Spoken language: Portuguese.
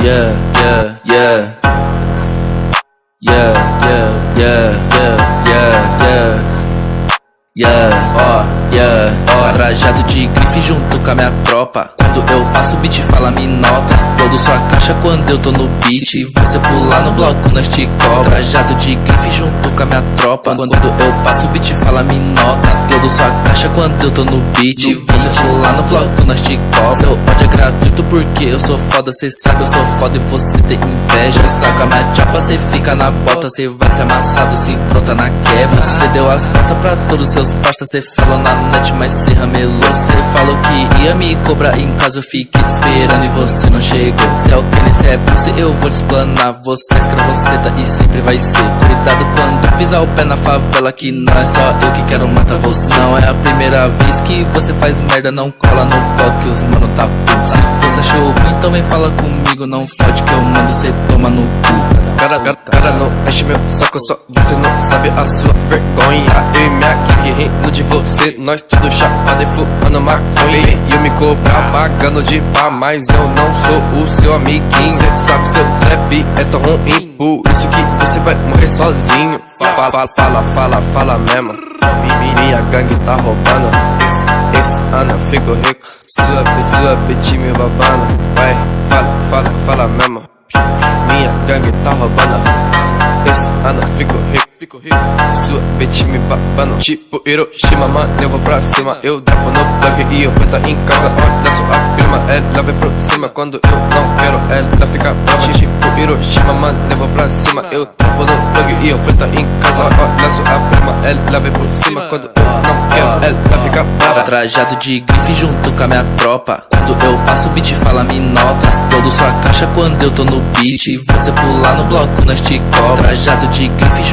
Yeah, yeah, yeah. Yeah, yeah, yeah, yeah, yeah, yeah. Yeah, trajado de grife junto com a minha tropa. Quando eu passo o beat fala me notas. Todo sua caixa quando eu tô no beat. Se você pular no bloco nós te cobra. Trajado de grife junto com a minha tropa. Quando eu passo o beat fala me notas. Todo sua caixa quando eu tô no beat. Se você pular no bloco nós te cobra. Seu ódio é gratuito porque eu sou foda. Cê sabe eu sou foda e você tem inveja. Eu saco a minha chapa, cê fica na bota. Cê vai ser amassado, se pronta na quebra. Cê deu as costas pra todos seus parça. Cê falou na net, mas cê ramelou. Cê falou que ia me cobrar em casa. Eu fiquei te esperando e você não chegou. Cê é o Kenny, cê é Bruce, eu vou te explanar. Você é escravoceta e sempre vai ser. Cuidado quando pisar o pé na favela, que não é só eu que quero matar você. Não é a primeira vez que você faz merda. Não cola no pau que os mano tá puto. Se você achou ruim, então vem fala comigo. Não fode que eu mando, cê toma no cu. Cara, não enche meu saco, só você não sabe a sua vergonha. Eu e minha gangue rindo de você, nós tudo chapado e fumando maconha. E eu me cobrar pagando de pá, mas eu não sou o seu amiguinho. Cê sabe seu trap é tão ruim, por isso que você vai morrer sozinho. Fala mesmo. Minha gangue tá roubando. Esse ano eu fico rico. Sua bitch me babando. Vai, fala mesmo. Minha gangue tá roubando. Esse ano eu fico rico. Sua bitch me babando. Tipo Hiroshima, mano, eu vou pra cima. Eu dropo no plug e eu vou tá em casa. Olha sua prima, ela vem por cima. Quando eu não quero, ela fica brava. Tipo Hiroshima, mano, eu vou pra cima. Eu dropo no plug e eu vou tá em casa. Olha sua prima, ela vem por cima. Quando eu não quero, ela fica brava. Trajado de grife junto com a minha tropa. Quando eu passo o beat fala me notas. Todo sua caixa quando eu tô no beat. Se você pular no bloco nós te cobra. Trajado de grife junto